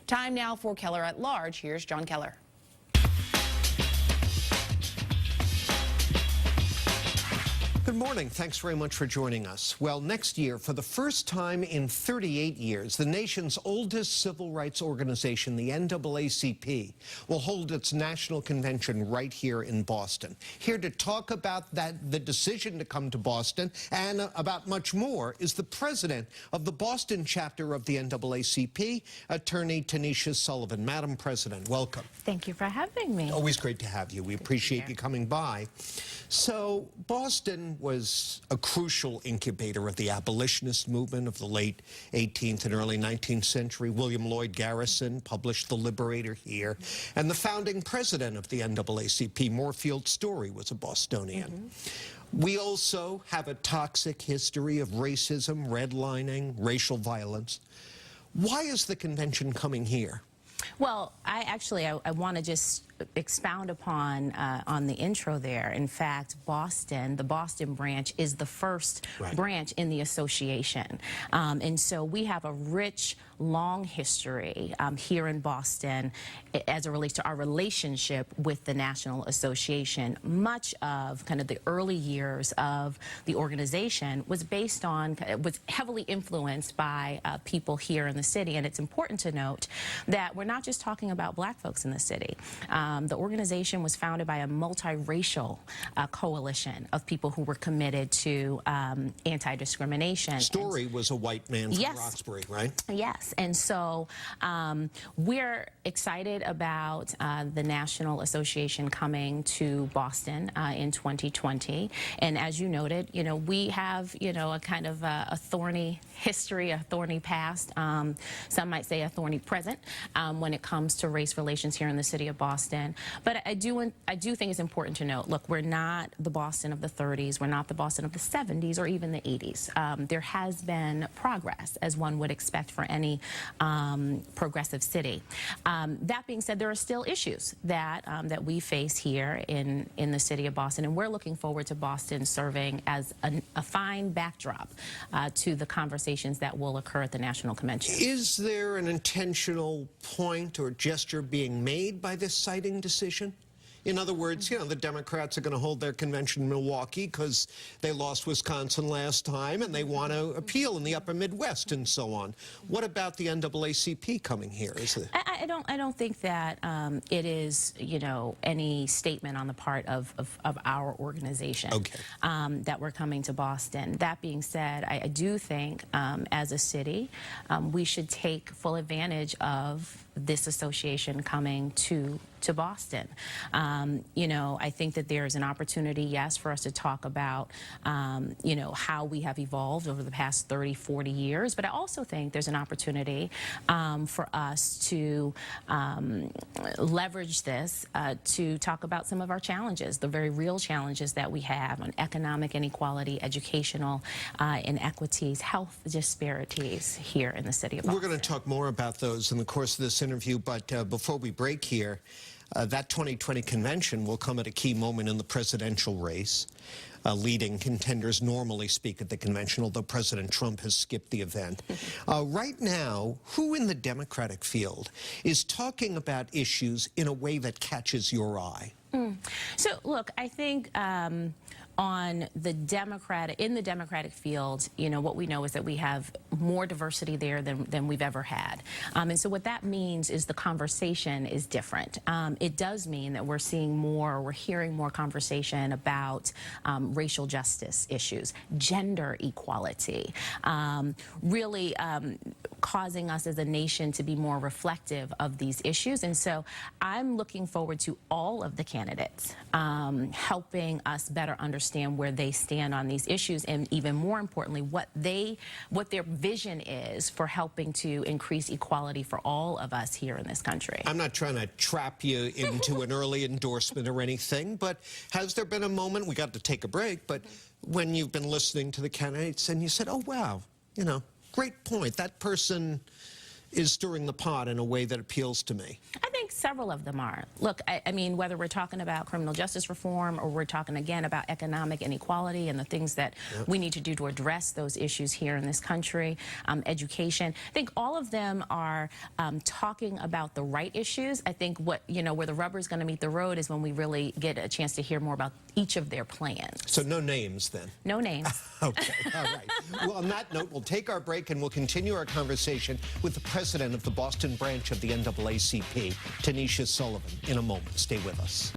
Time now for Keller at Large. Here's John Keller. Good morning. Thanks very much for joining us. Well, next year, for the first time in 38 years, the nation's oldest civil rights organization, the NAACP, will hold its national convention right here in Boston. Here to talk about the decision to come to Boston and about much more is the president of the Boston chapter of the NAACP, attorney Tanisha Sullivan. Madam President, welcome. Thank you for having me. Always great to have you. We appreciate you coming by. So, Boston was a crucial incubator of the abolitionist movement of the late 18th and early 19th century. William Lloyd Garrison published The Liberator here, and the founding president of the NAACP, Moorfield Story, was a Bostonian. We also have a toxic history of racism, redlining, racial violence. Why is the convention coming here? Well, I want to just expound upon on the intro there. In fact, Boston, the Boston branch, is the first branch in the association. And so we have a rich, long history here in Boston as it relates to our relationship with the National Association. Much of kind of the early years of the organization was based on, was heavily influenced by people here in the city. And it's important to note that we're not just talking about black folks in the city. The organization was founded by a multiracial coalition of people who were committed to anti-discrimination. Story was a white man from Roxbury, right? Yes, and so we're excited about the National Association coming to Boston in 2020. And as you noted, we have, a kind of a thorny history, a thorny past, some might say a thorny present when it comes to race relations here in the city of Boston. But I do think it's important to note, look, we're not the Boston of the 30s, we're not the Boston of the 70s or even the 80s. There has been progress, as one would expect for any progressive city. That being said, there are still issues that we face here in the city of Boston, and we're looking forward to Boston serving as a fine backdrop to the conversations that will occur at the National Convention. Is there an intentional point or gesture being made by this siting decision? In other words, the Democrats are going to hold their convention in Milwaukee because they lost Wisconsin last time and they want to appeal in the upper Midwest and so on. What about the NAACP coming here? I don't think that it is, any statement on the part of our organization that we're coming to Boston. That being said, I do think as a city, we should take full advantage of this association coming to Boston. I think that there's an opportunity, yes, for us to talk about, how we have evolved over the past 30, 40 years, but I also think there's an opportunity for us to leverage this to talk about some of our challenges, the very real challenges that we have on economic inequality, educational inequities, health disparities here in the city of Boston. We're going to talk more about those in the course of this interview, but before we break here, that 2020 convention will come at a key moment in the presidential race. Leading contenders normally speak at the convention, although President Trump has skipped the event. Right now, who in the Democratic field is talking about issues in a way that catches your eye? So, look, I think in the Democratic field, what we know is that we have more diversity there than we've ever had. And so what that means is the conversation is different. It does mean that we're seeing more, we're hearing more conversation about racial justice issues, gender equality, really causing us as a nation to be more reflective of these issues. And so I'm looking forward to all of the candidates helping us better understand where they stand on these issues, and even more importantly, what their vision is for helping to increase equality for all of us here in this country. I'm not trying to trap you into an early endorsement or anything, but has there been a moment, we got to take a break, but when you've been listening to the candidates and you said, oh wow, great point, that person is stirring the pot in a way that appeals to me? I think Several of them are. Look, I mean, whether we're talking about criminal justice reform or we're talking again about economic inequality and the things that we need to do to address those issues here in this country, education, I think all of them are talking about the right issues. I think where the rubber is going to meet the road is when we really get a chance to hear more about each of their plans. So no names then? No names. Okay, all right. Well, on that note, we'll take our break and we'll continue our conversation with the president of the Boston branch of the NAACP, Tanisha Sullivan, in a moment. Stay with us.